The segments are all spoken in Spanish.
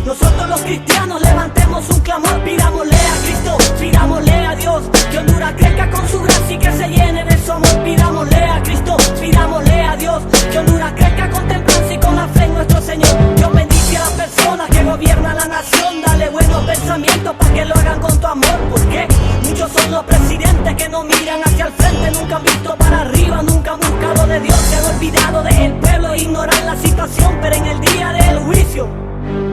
Nosotros los cristianos levantemos un clamor, pidámosle a Cristo, pidámosle a Dios, que Honduras crezca con su gracia y que se llene de su amor. Pidámosle a Cristo, pidámosle a Dios, que Honduras crezca con templanza y con la fe en nuestro Señor. Dios bendice a las personas que gobiernan la nación, dale buenos pensamientos para que lo hagan con tu amor. Porque muchos son los presidentes que no miran hacia el frente, nunca han visto para arriba, nunca han buscado de Dios, se han olvidado del pueblo, ignoran la situación, pero en el día del juicio,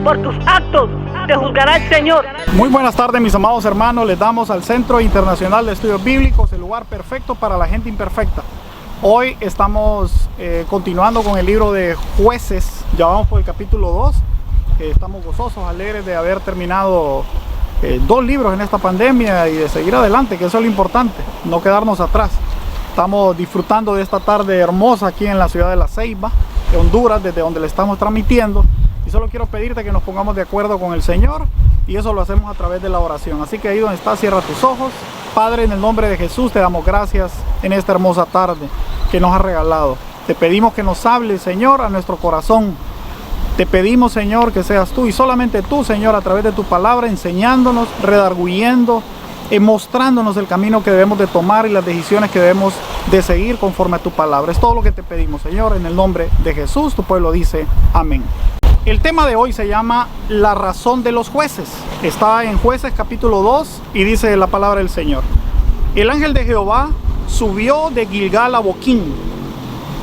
por tus actos te juzgará el Señor. Muy buenas tardes, mis amados hermanos. Les damos al Centro Internacional de Estudios Bíblicos, el lugar perfecto para la gente imperfecta. Hoy estamos continuando con el libro de Jueces. Ya vamos por el capítulo 2. Estamos gozosos, alegres de haber terminado 2 libros en esta pandemia y de seguir adelante, que eso es lo importante, no quedarnos atrás. Estamos disfrutando de esta tarde hermosa aquí en la ciudad de La Ceiba, de Honduras, desde donde le estamos transmitiendo. Y solo quiero pedirte que nos pongamos de acuerdo con el Señor, y eso lo hacemos a través de la oración. Así que ahí donde estás, cierra tus ojos. Padre, en el nombre de Jesús te damos gracias en esta hermosa tarde que nos has regalado. Te pedimos que nos hables, Señor, a nuestro corazón. Te pedimos, Señor, que seas tú y solamente tú, Señor, a través de tu palabra, enseñándonos, redarguyendo, mostrándonos el camino que debemos de tomar y las decisiones que debemos de seguir conforme a tu palabra. Es todo lo que te pedimos, Señor, en el nombre de Jesús. Tu pueblo dice amén. El tema de hoy se llama la razón de los jueces. Está en Jueces capítulo 2 y dice la palabra del Señor: el ángel de Jehová subió de Gilgal a Boquín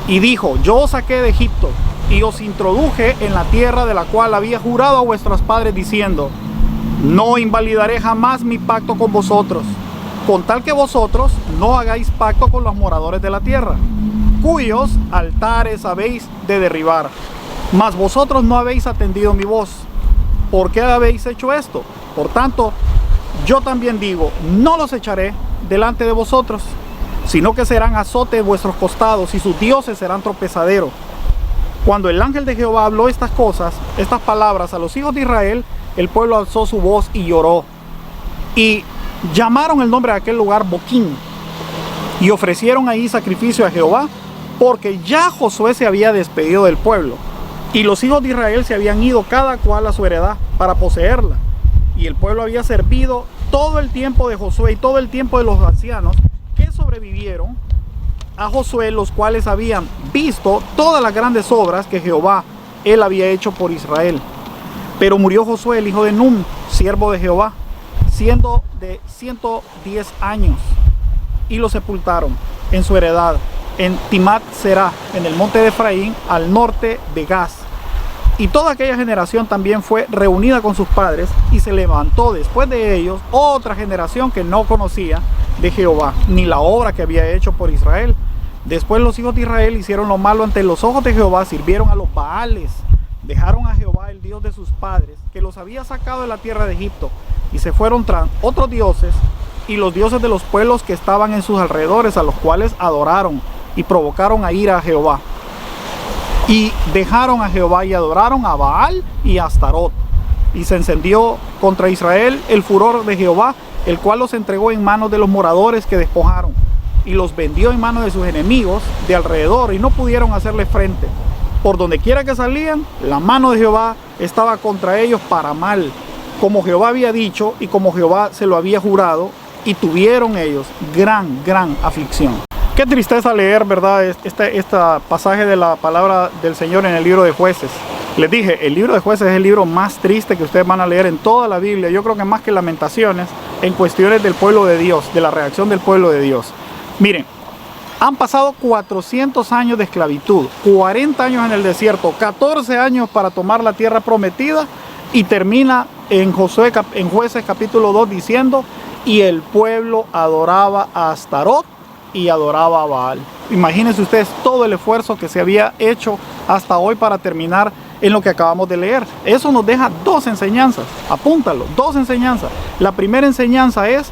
y dijo: yo os saqué de Egipto y os introduje en la tierra de la cual había jurado a vuestros padres, diciendo: no invalidaré jamás mi pacto con vosotros, con tal que vosotros no hagáis pacto con los moradores de la tierra, cuyos altares habéis de derribar. Mas vosotros no habéis atendido mi voz. ¿Por qué habéis hecho esto? Por tanto, yo también digo: no los echaré delante de vosotros, sino que serán azote de vuestros costados, y sus dioses serán tropezadero. Cuando el ángel de Jehová habló estas cosas, estas palabras a los hijos de Israel, el pueblo alzó su voz y lloró. Y llamaron el nombre de aquel lugar Boquín, y ofrecieron ahí sacrificio a Jehová, porque ya Josué se había despedido del pueblo, y los hijos de Israel se habían ido cada cual a su heredad para poseerla. Y el pueblo había servido todo el tiempo de Josué y todo el tiempo de los ancianos que sobrevivieron a Josué, los cuales habían visto todas las grandes obras que Jehová, él había hecho por Israel. Pero murió Josué, el hijo de Nun, siervo de Jehová, siendo de 110 años, y lo sepultaron en su heredad, en Timat Será, en el monte de Efraín, al norte de Gaz. Y toda aquella generación también fue reunida con sus padres, y se levantó después de ellos otra generación que no conocía de Jehová, ni la obra que había hecho por Israel. Después los hijos de Israel hicieron lo malo ante los ojos de Jehová, sirvieron a los Baales, dejaron a Jehová, el Dios de sus padres, que los había sacado de la tierra de Egipto, y se fueron tras otros dioses, y los dioses de los pueblos que estaban en sus alrededores, a los cuales adoraron, y provocaron a ira a Jehová. Y dejaron a Jehová y adoraron a Baal y a Astarot. Y se encendió contra Israel el furor de Jehová, el cual los entregó en manos de los moradores que despojaron, y los vendió en manos de sus enemigos de alrededor, y no pudieron hacerle frente. Por donde quiera que salían, la mano de Jehová estaba contra ellos para mal, como Jehová había dicho y como Jehová se lo había jurado, y tuvieron ellos gran aflicción. Qué tristeza leer, ¿verdad?, este pasaje de la palabra del Señor en el libro de Jueces. Les dije, el libro de Jueces es el libro más triste que ustedes van a leer en toda la Biblia. Yo creo que más que Lamentaciones, en cuestiones del pueblo de Dios, de la reacción del pueblo de Dios. Miren, han pasado 400 años de esclavitud, 40 años en el desierto, 14 años para tomar la tierra prometida, y termina en Jueces capítulo 2 diciendo: y el pueblo adoraba a Astarot y adoraba a Baal. Imagínense ustedes todo el esfuerzo que se había hecho hasta hoy para terminar en lo que acabamos de leer. Eso nos deja 2 enseñanzas, apúntalo, 2 enseñanzas. La primera enseñanza es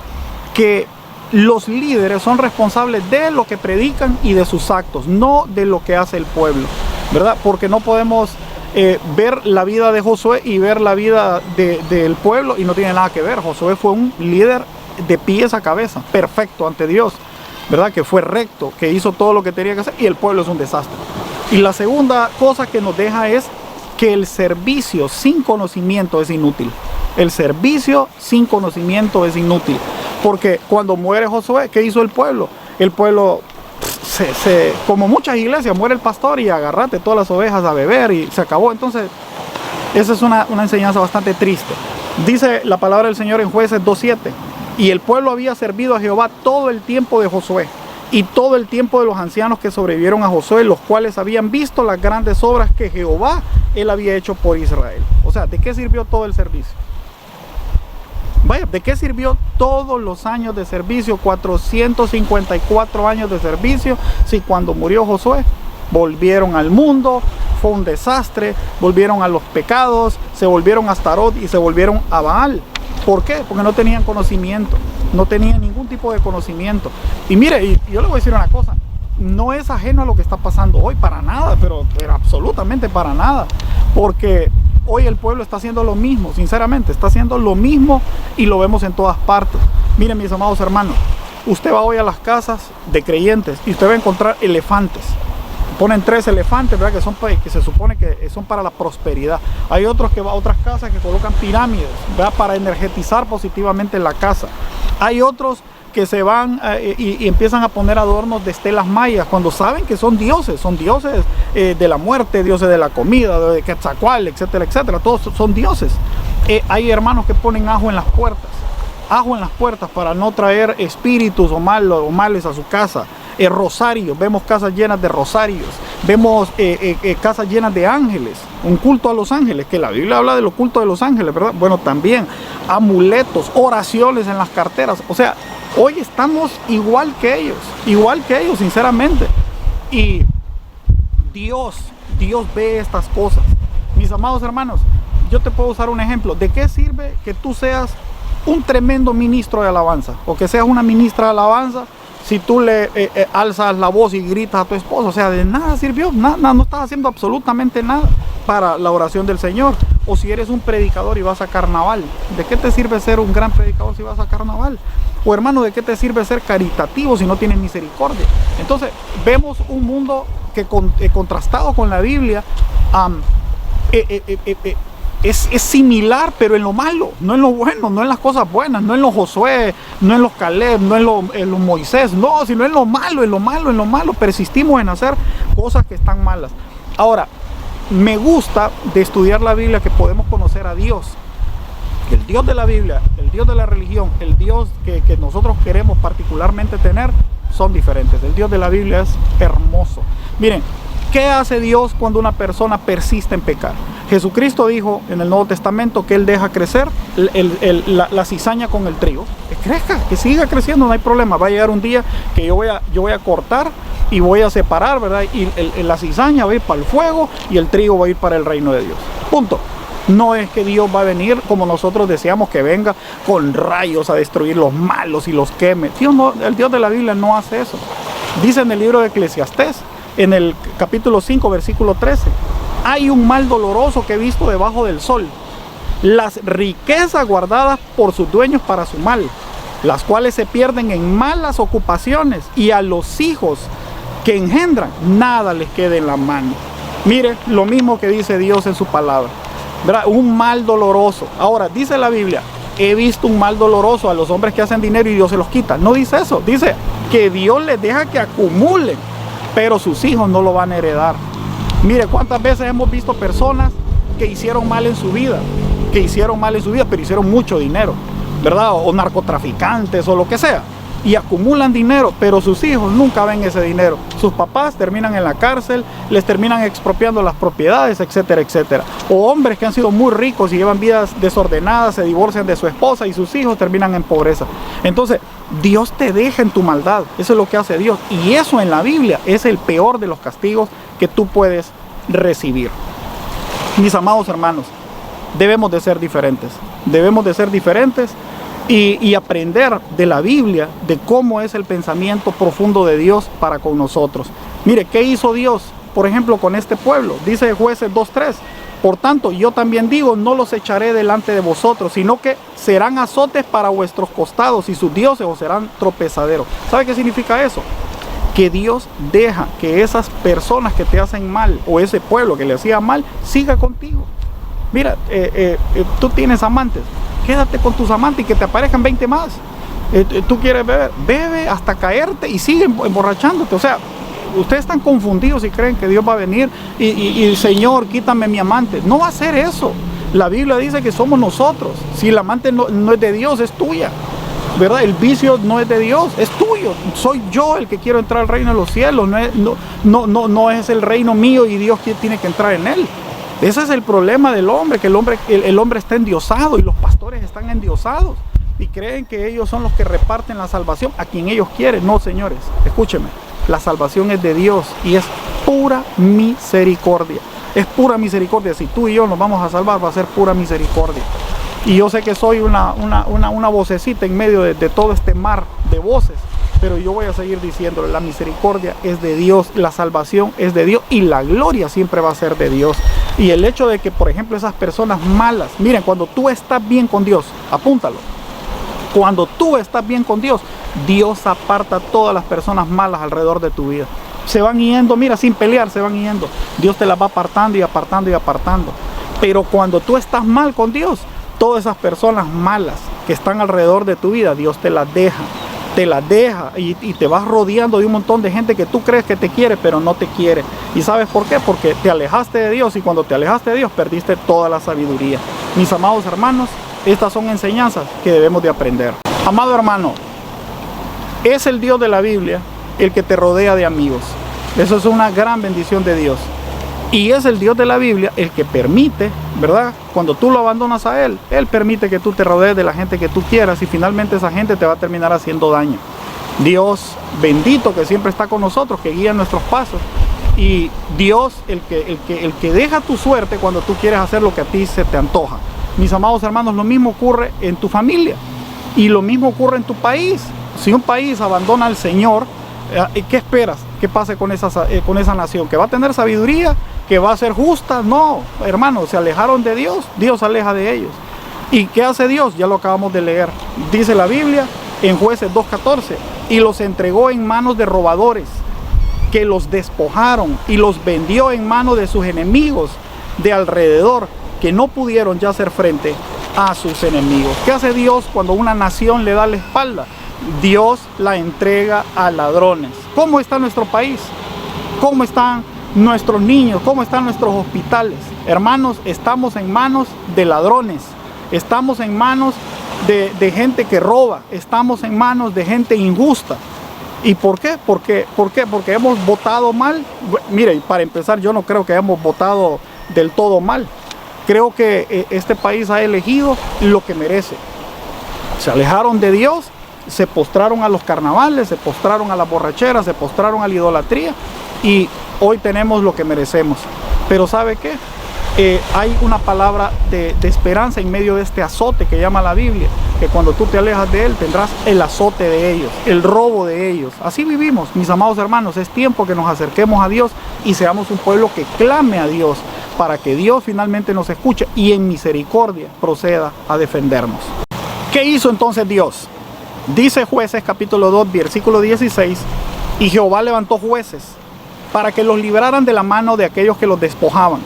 que los líderes son responsables de lo que predican y de sus actos, no de lo que hace el pueblo, ¿verdad? Porque no podemos ver la vida de Josué y ver la vida del pueblo, y no tiene nada que ver. Josué fue un líder de pies a cabeza, perfecto ante Dios, ¿verdad? Que fue recto, que hizo todo lo que tenía que hacer, y el pueblo es un desastre. Y la segunda cosa que nos deja es que el servicio sin conocimiento es inútil. El servicio sin conocimiento es inútil. Porque cuando muere Josué, ¿qué hizo el pueblo? El pueblo, como muchas iglesias, muere el pastor y agarrate todas las ovejas a beber y se acabó. Entonces, esa es una enseñanza bastante triste. Dice la palabra del Señor en Jueces 2:7. Y el pueblo había servido a Jehová todo el tiempo de Josué y todo el tiempo de los ancianos que sobrevivieron a Josué, los cuales habían visto las grandes obras que Jehová, él había hecho por Israel. O sea, ¿de qué sirvió todo el servicio? Vaya, ¿de qué sirvió todos los años de servicio? 454 años de servicio, si cuando murió Josué volvieron al mundo, fue un desastre, volvieron a los pecados, se volvieron a Astarot y se volvieron a Baal. ¿Por qué? Porque no tenían conocimiento, no tenían ningún tipo de conocimiento. Y mire, y yo le voy a decir una cosa, no es ajeno a lo que está pasando hoy, para nada, pero absolutamente para nada, porque hoy el pueblo está haciendo lo mismo, sinceramente, está haciendo lo mismo y lo vemos en todas partes. Miren, mis amados hermanos, usted va hoy a las casas de creyentes y usted va a encontrar elefantes. Ponen 3 elefantes, ¿verdad? Que se supone que son para la prosperidad. Hay otros que van a otras casas que colocan pirámides, ¿verdad? Para energetizar positivamente la casa. Hay otros que se van y empiezan a poner adornos de estelas mayas cuando saben que son dioses de la muerte, dioses de la comida, de Quetzalcóatl, etcétera, etcétera. Todos son dioses. Hay hermanos que ponen ajo en las puertas para no traer espíritus o males a su casa. Rosarios, vemos casas llenas de rosarios, vemos casas llenas de ángeles, un culto a los ángeles, que la Biblia habla de los cultos de los ángeles, ¿verdad? Bueno, también amuletos, oraciones en las carteras. O sea, hoy estamos igual que ellos, sinceramente. Y Dios ve estas cosas. Mis amados hermanos, yo te puedo usar un ejemplo. ¿De qué sirve que tú seas un tremendo ministro de alabanza o que seas una ministra de alabanza si tú le alzas la voz y gritas a tu esposo? O sea, de nada sirvió, nada, no estás haciendo absolutamente nada para la oración del Señor. O si eres un predicador y vas a carnaval, ¿de qué te sirve ser un gran predicador si vas a carnaval? O hermano, ¿de qué te sirve ser caritativo si no tienes misericordia? Entonces, vemos un mundo que contrastado con la Biblia, es similar, pero en lo malo, no en lo bueno, no en las cosas buenas, no en los Josué, no en los Caleb, no en los Moisés, no, sino en lo malo. Persistimos en hacer cosas que están malas. Ahora, me gusta de estudiar la Biblia que podemos conocer a Dios. El Dios de la Biblia, el Dios de la religión, el Dios que nosotros queremos particularmente tener, son diferentes. El Dios de la Biblia es hermoso. Miren, ¿qué hace Dios cuando una persona persiste en pecar? Jesucristo dijo en el Nuevo Testamento que Él deja crecer la cizaña con el trigo. Que crezca, que siga creciendo, no hay problema. Va a llegar un día que yo voy a cortar y voy a separar, ¿verdad? Y la cizaña va a ir para el fuego y el trigo va a ir para el reino de Dios. Punto. No es que Dios va a venir como nosotros deseamos que venga con rayos a destruir los malos y los queme. Dios no, el Dios de la Biblia no hace eso. Dice en el libro de Eclesiastés, en el capítulo 5, versículo 13, hay un mal doloroso que he visto debajo del sol, las riquezas guardadas por sus dueños para su mal, las cuales se pierden en malas ocupaciones, y a los hijos que engendran nada les queda en la mano. Mire, lo mismo que dice Dios en su palabra, ¿verdad? Un mal doloroso. Ahora, dice la Biblia, he visto un mal doloroso a los hombres que hacen dinero y Dios se los quita. No dice eso, dice que Dios les deja que acumulen, pero sus hijos no lo van a heredar. Mire, cuántas veces hemos visto personas que hicieron mal en su vida, pero hicieron mucho dinero, ¿verdad? O narcotraficantes o lo que sea, y acumulan dinero, pero sus hijos nunca ven ese dinero. Sus papás terminan en la cárcel, les terminan expropiando las propiedades, etcétera, etcétera. O hombres que han sido muy ricos y llevan vidas desordenadas, se divorcian de su esposa y sus hijos terminan en pobreza. Entonces, Dios te deja en tu maldad. Eso es lo que hace Dios. Y eso en la Biblia es el peor de los castigos que tú puedes recibir. Mis amados hermanos, debemos de ser diferentes. Y aprender de la Biblia, de cómo es el pensamiento profundo de Dios para con nosotros. Mire, ¿qué hizo Dios, por ejemplo, con este pueblo? Dice Jueces 2:3, por tanto, yo también digo, no los echaré delante de vosotros, sino que serán azotes para vuestros costados, y sus dioses os serán tropezaderos. ¿Sabe qué significa eso? que Dios deja que esas personas que te hacen mal o ese pueblo que le hacía mal siga contigo. Mira, tú tienes amantes, quédate con tus amantes y que te aparezcan 20 más. Tú quieres beber, bebe hasta caerte y sigue emborrachándote. O sea, ustedes están confundidos y creen que Dios va a venir y Señor, quítame mi amante. No va a ser eso. La Biblia dice que somos nosotros. Si el amante no es de Dios, es tuya, ¿verdad? El vicio no es de Dios, es tuyo. Soy yo el que quiero entrar al reino de los cielos. No es el reino mío y Dios tiene que entrar en él. Ese es el problema del hombre, que el hombre está endiosado y los pastores están endiosados y creen que ellos son los que reparten la salvación a quien ellos quieren. No, señores, escúcheme, la salvación es de Dios y es pura misericordia. Es pura misericordia. Si tú y yo nos vamos a salvar, va a ser pura misericordia. Y yo sé que soy una vocecita en medio de todo este mar de voces, pero yo voy a seguir diciéndole, la misericordia es de Dios, la salvación es de Dios y la gloria siempre va a ser de Dios. Y el hecho de que, por ejemplo, esas personas malas, miren, cuando tú estás bien con Dios, apúntalo, cuando tú estás bien con Dios, Dios aparta a todas las personas malas alrededor de tu vida. Se van yendo, mira, sin pelear, se van yendo. Dios te las va apartando y apartando y apartando. Pero cuando tú estás mal con Dios, todas esas personas malas que están alrededor de tu vida, Dios te las deja y te vas rodeando de un montón de gente que tú crees que te quiere, pero no te quiere. ¿Y sabes por qué? Porque te alejaste de Dios, y cuando te alejaste de Dios, perdiste toda la sabiduría. Mis amados hermanos, estas son enseñanzas que debemos de aprender. Amado hermano, es el Dios de la Biblia el que te rodea de amigos. Eso es una gran bendición de Dios. Y es el Dios de la Biblia el que permite, ¿verdad? Cuando tú lo abandonas a Él, Él permite que tú te rodees de la gente que tú quieras y finalmente esa gente te va a terminar haciendo daño. Dios bendito que siempre está con nosotros, que guía nuestros pasos. Y Dios el que deja tu suerte cuando tú quieres hacer lo que a ti se te antoja. Mis amados hermanos, lo mismo ocurre en tu familia y lo mismo ocurre en tu país. Si un país abandona al Señor, ¿qué esperas que pase con esa nación? ¿Que va a tener sabiduría? ¿Que va a ser justa? No, hermanos, se alejaron de Dios, Dios se aleja de ellos. ¿Y qué hace Dios? Ya lo acabamos de leer. Dice la Biblia en Jueces 2:14, y los entregó en manos de robadores, que los despojaron y los vendió en manos de sus enemigos de alrededor, que no pudieron ya hacer frente a sus enemigos. ¿Qué hace Dios cuando una nación le da la espalda? Dios la entrega a ladrones. ¿Cómo está nuestro país? ¿Cómo están nuestros niños? ¿Cómo están nuestros hospitales? Hermanos, estamos en manos de ladrones. Estamos en manos de gente que roba. Estamos en manos de gente injusta. ¿Y por qué? ¿Por qué? Porque hemos votado mal. Mire, para empezar, yo no creo que hayamos votado del todo mal. Creo que este país ha elegido lo que merece. Se alejaron de Dios, se postraron a los carnavales, se postraron a la borrachera, se postraron a la idolatría y hoy tenemos lo que merecemos. Pero ¿sabe qué? Hay una palabra de esperanza en medio de este azote que llama la Biblia, que cuando tú te alejas de Él tendrás el azote de ellos, el robo de ellos. Así vivimos, mis amados hermanos. Es tiempo que nos acerquemos a Dios y seamos un pueblo que clame a Dios para que Dios finalmente nos escuche y en misericordia proceda a defendernos. ¿Qué hizo entonces Dios? Dice Jueces capítulo 2 versículo 16, y Jehová levantó jueces para que los libraran de la mano de aquellos que los despojaban.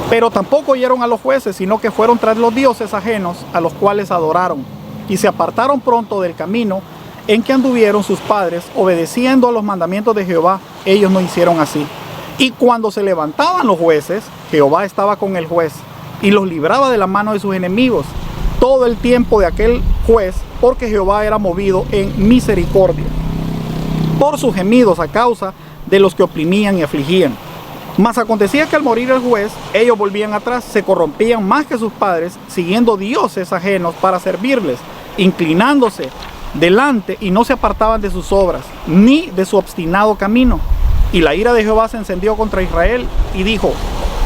Pero tampoco oyeron a los jueces, sino que fueron tras los dioses ajenos, a los cuales adoraron, y se apartaron pronto del camino en que anduvieron sus padres, obedeciendo a los mandamientos de Jehová. Ellos no hicieron así. Y cuando se levantaban los jueces, Jehová estaba con el juez, y los libraba de la mano de sus enemigos todo el tiempo de aquel juez, porque Jehová era movido en misericordia por sus gemidos a causa de los que oprimían y afligían. Mas acontecía que al morir el juez, ellos volvían atrás, se corrompían más que sus padres, siguiendo dioses ajenos para servirles, inclinándose delante, y no se apartaban de sus obras, ni de su obstinado camino. Y la ira de Jehová se encendió contra Israel, y dijo: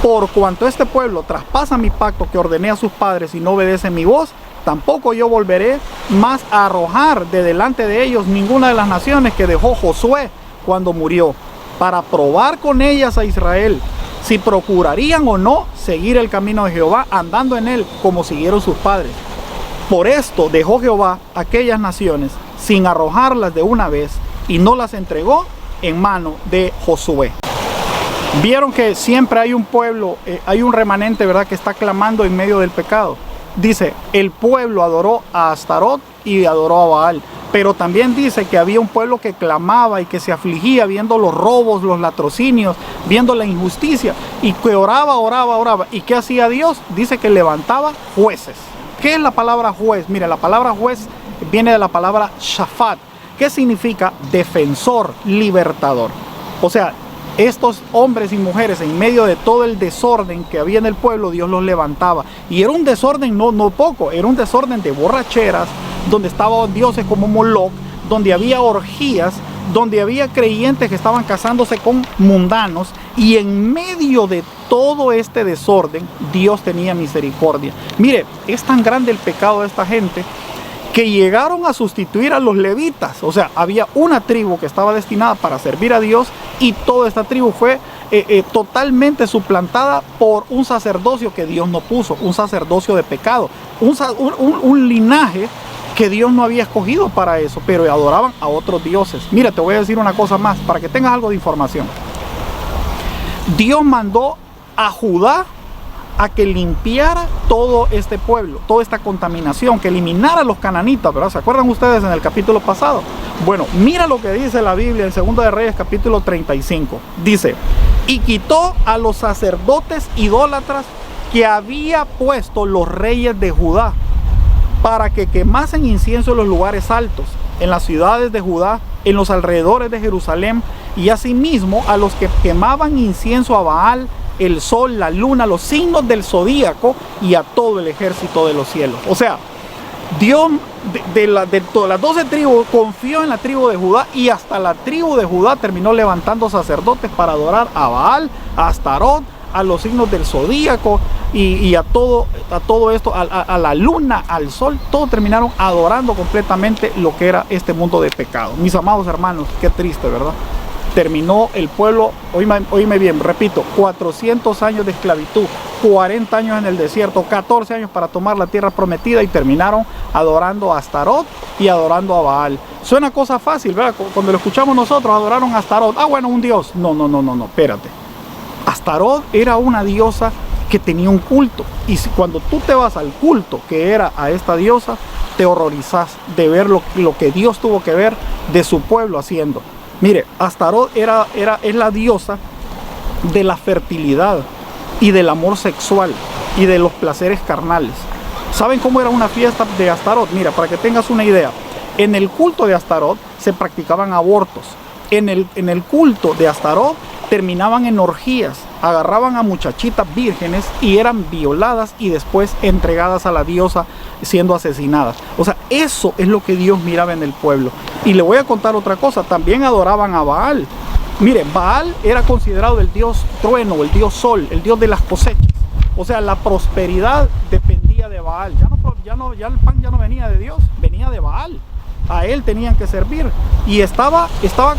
por cuanto este pueblo traspasa mi pacto que ordené a sus padres y no obedece mi voz, tampoco yo volveré más a arrojar de delante de ellos ninguna de las naciones que dejó Josué cuando murió, para probar con ellas a Israel si procurarían o no seguir el camino de Jehová, andando en él como siguieron sus padres. Por esto dejó Jehová aquellas naciones sin arrojarlas de una vez, y no las entregó en mano de Josué. Vieron que siempre hay un pueblo, hay un remanente, ¿verdad?, que está clamando en medio del pecado. Dice, el pueblo adoró a Astarot y adoró a Baal. Pero también dice que había un pueblo que clamaba y que se afligía viendo los robos, los latrocinios, viendo la injusticia, y que oraba. ¿Y qué hacía Dios? Dice que levantaba jueces. ¿Qué es la palabra juez? Mire, la palabra juez viene de la palabra shafat, que significa defensor, libertador. O sea, estos hombres y mujeres, en medio de todo el desorden que había en el pueblo, Dios los levantaba. Y era un desorden no poco, era un desorden de borracheras, donde estaban dioses como Moloch, donde había orgías, donde había creyentes que estaban casándose con mundanos. Y en medio de todo este desorden, Dios tenía misericordia. Mire, es tan grande el pecado de esta gente que llegaron a sustituir a los levitas. O sea, había una tribu que estaba destinada para servir a Dios, y toda esta tribu fue totalmente suplantada por un sacerdocio que Dios no puso, un sacerdocio de pecado, un linaje que Dios no había escogido para eso, pero adoraban a otros dioses. Mira, te voy a decir una cosa más para que tengas algo de información. Dios mandó a Judá a que limpiara todo este pueblo, toda esta contaminación, que eliminara a los cananitas, ¿verdad? ¿Se acuerdan ustedes en el capítulo pasado? Bueno, mira lo que dice la Biblia en 2 de Reyes capítulo 35. Dice, y quitó a los sacerdotes idólatras que había puesto los reyes de Judá, para que quemasen incienso en los lugares altos, en las ciudades de Judá, en los alrededores de Jerusalén, y asimismo a los que quemaban incienso a Baal, el sol, la luna, los signos del zodíaco, y a todo el ejército de los cielos. O sea, Dios de todas las 12 tribus confió en la tribu de Judá, y hasta la tribu de Judá terminó levantando sacerdotes para adorar a Baal, a Astarot, a los signos del zodíaco y a todo esto, a la luna, al sol. Todos terminaron adorando completamente lo que era este mundo de pecado. Mis amados hermanos, qué triste, ¿verdad? Terminó el pueblo, oíme bien, repito, 400 años de esclavitud, 40 años en el desierto, 14 años para tomar la tierra prometida, y terminaron adorando a Astarot y adorando a Baal. Suena cosa fácil, ¿verdad? Cuando lo escuchamos nosotros, adoraron a Astarot. Ah, bueno, un dios. No, espérate. Astarot era una diosa que tenía un culto, y cuando tú te vas al culto que era a esta diosa, te horrorizas de ver lo que Dios tuvo que ver de su pueblo haciendo. Mire, Astarot es la diosa de la fertilidad y del amor sexual y de los placeres carnales. ¿Saben cómo era una fiesta de Astarot? Mira, para que tengas una idea, en el culto de Astarot se practicaban abortos. En el culto de Astarot terminaban en orgías, agarraban a muchachitas vírgenes y eran violadas y después entregadas a la diosa siendo asesinadas. O sea, eso es lo que Dios miraba en el pueblo. Y le voy a contar otra cosa, también adoraban a Baal. Mire, Baal era considerado el dios trueno, el dios sol, el dios de las cosechas. O sea, la prosperidad dependía de Baal. Ya el pan ya no venía de Dios, venía de Baal. A él tenían que servir, y estaba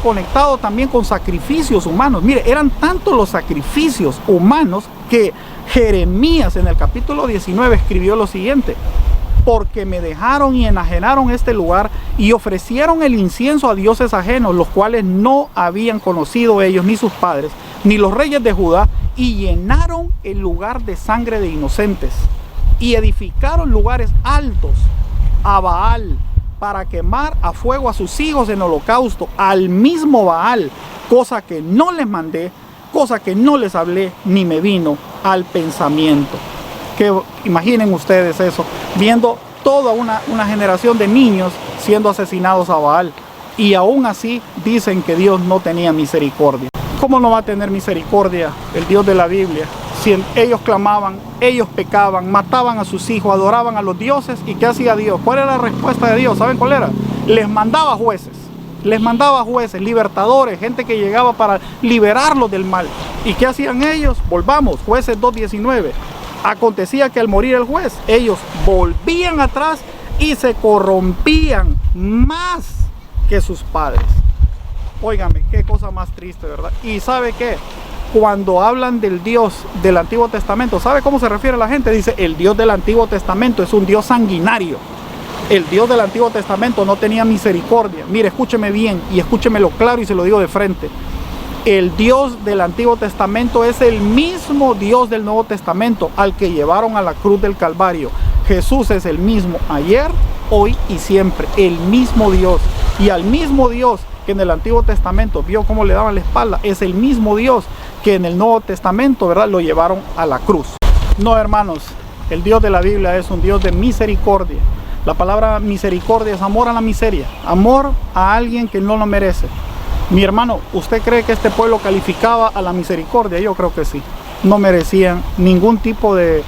conectado también con sacrificios humanos. Mire, eran tantos los sacrificios humanos que Jeremías en el capítulo 19 escribió lo siguiente: porque me dejaron y enajenaron este lugar y ofrecieron el incienso a dioses ajenos, los cuales no habían conocido ellos ni sus padres ni los reyes de Judá, y llenaron el lugar de sangre de inocentes, y edificaron lugares altos a Baal para quemar a fuego a sus hijos en holocausto, al mismo Baal, cosa que no les mandé, cosa que no les hablé, ni me vino al pensamiento. Que imaginen ustedes eso, viendo toda una generación de niños siendo asesinados a Baal, y aún así dicen que Dios no tenía misericordia. ¿Cómo no va a tener misericordia el Dios de la Biblia? Si ellos clamaban, ellos pecaban, mataban a sus hijos, adoraban a los dioses. ¿Y qué hacía Dios? ¿Cuál era la respuesta de Dios? ¿Saben cuál era? Les mandaba jueces, libertadores, gente que llegaba para liberarlos del mal. ¿Y qué hacían ellos? Volvamos, Jueces 2:19. Acontecía que al morir el juez, ellos volvían atrás y se corrompían más que sus padres. Óigame, qué cosa más triste, ¿verdad? ¿Y sabe qué? Cuando hablan del Dios del Antiguo Testamento, ¿sabe cómo se refiere la gente? Dice, el Dios del Antiguo Testamento es un Dios sanguinario. El Dios del Antiguo Testamento no tenía misericordia. Mire, escúcheme bien y escúchemelo claro y se lo digo de frente. El Dios del Antiguo Testamento es el mismo Dios del Nuevo Testamento al que llevaron a la cruz del Calvario. Jesús es el mismo ayer, hoy y siempre. El mismo Dios. Y al mismo Dios que en el Antiguo Testamento vio cómo le daban la espalda, es el mismo Dios que en el Nuevo Testamento, ¿verdad?, lo llevaron a la cruz. No, hermanos, el Dios de la Biblia es un Dios de misericordia. La palabra misericordia es amor a la miseria, amor a alguien que no lo merece. Mi hermano, ¿usted cree que este pueblo calificaba a la misericordia? Yo creo que sí. No merecían ningún tipo de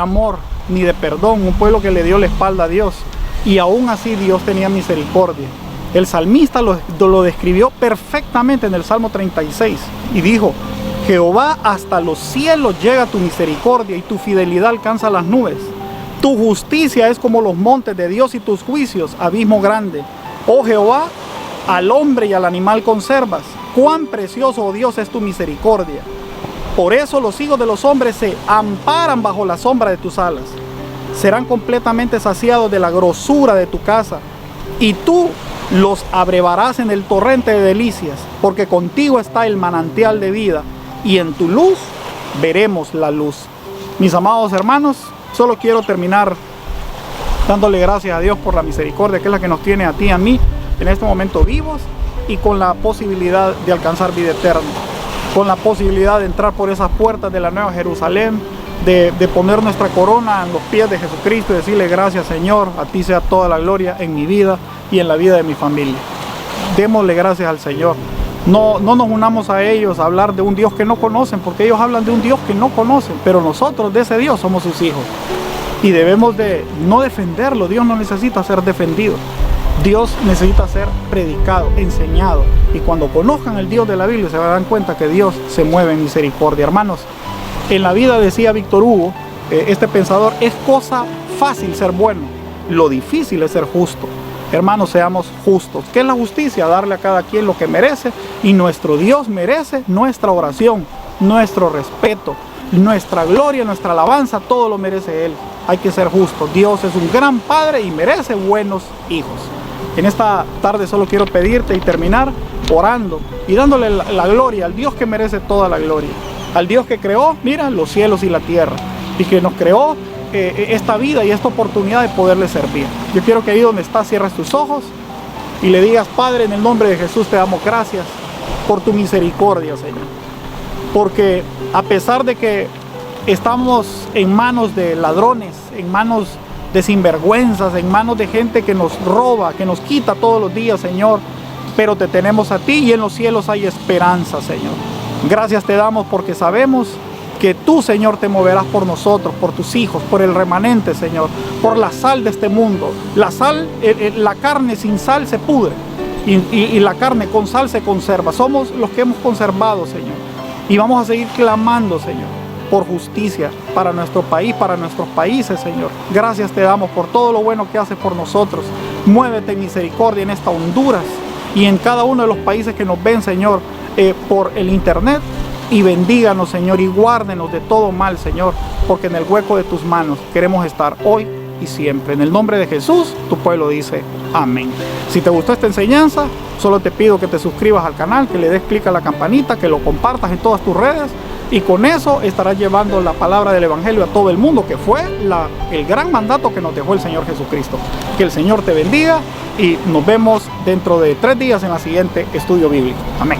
amor ni de perdón. Un pueblo que le dio la espalda a Dios. Y aún así Dios tenía misericordia. El salmista lo describió perfectamente en el Salmo 36 y dijo: Jehová, hasta los cielos llega tu misericordia y tu fidelidad alcanza las nubes. Tu justicia es como los montes de Dios y tus juicios, abismo grande. Oh Jehová, al hombre y al animal conservas. Cuán precioso, oh Dios, es tu misericordia. Por eso los hijos de los hombres se amparan bajo la sombra de tus alas. Serán completamente saciados de la grosura de tu casa, y tú los abrevarás en el torrente de delicias, porque contigo está el manantial de vida, y en tu luz veremos la luz. Mis amados hermanos, solo quiero terminar dándole gracias a Dios por la misericordia que es la que nos tiene a ti y a mí en este momento vivos, y con la posibilidad de alcanzar vida eterna, con la posibilidad de entrar por esas puertas de la Nueva Jerusalén, de poner nuestra corona en los pies de Jesucristo y decirle: gracias, Señor, a ti sea toda la gloria en mi vida y en la vida de mi familia. Démosle gracias al Señor. No nos unamos a ellos a hablar de un Dios que no conocen, porque ellos hablan de un Dios que no conocen, pero nosotros de ese Dios somos sus hijos y debemos de no defenderlo. Dios no necesita ser defendido, Dios necesita ser predicado, enseñado, y cuando conozcan el Dios de la Biblia se darán cuenta que Dios se mueve en misericordia. Hermanos, en la vida, decía Víctor Hugo, este pensador, es cosa fácil ser bueno, lo difícil es ser justo. Hermanos, seamos justos. ¿Qué es la justicia? Darle a cada quien lo que merece, y nuestro Dios merece nuestra oración, nuestro respeto, nuestra gloria, nuestra alabanza, todo lo merece Él. Hay que ser justos. Dios es un gran Padre y merece buenos hijos. En esta tarde solo quiero pedirte y terminar orando y dándole la gloria al Dios que merece toda la gloria, al Dios que creó, mira, los cielos y la tierra, y que nos creó esta vida y esta oportunidad de poderle servir. Yo quiero que ahí donde estás cierres tus ojos y le digas: Padre, en el nombre de Jesús te damos gracias por tu misericordia, Señor, porque a pesar de que estamos en manos de ladrones, en manos de sinvergüenzas, en manos de gente que nos roba, que nos quita todos los días, Señor, pero te tenemos a ti y en los cielos hay esperanza, Señor. Gracias te damos porque sabemos que tú, Señor, te moverás por nosotros, por tus hijos, por el remanente, Señor, por la sal de este mundo. La sal, la carne sin sal se pudre, y la carne con sal se conserva. Somos los que hemos conservado, Señor, y vamos a seguir clamando, Señor, por justicia para nuestro país, para nuestros países, Señor. Gracias te damos por todo lo bueno que haces por nosotros. Muévete en misericordia en esta Honduras y en cada uno de los países que nos ven, Señor, por el internet. Y bendíganos, Señor, y guárdenos de todo mal, Señor, porque en el hueco de tus manos queremos estar hoy y siempre. En el nombre de Jesús, tu pueblo dice amén. Si te gustó esta enseñanza, solo te pido que te suscribas al canal, que le des clic a la campanita, que lo compartas en todas tus redes, y con eso estarás llevando la palabra del Evangelio a todo el mundo, que fue el gran mandato que nos dejó el Señor Jesucristo. Que el Señor te bendiga y nos vemos dentro de 3 días en la siguiente estudio bíblico. Amén.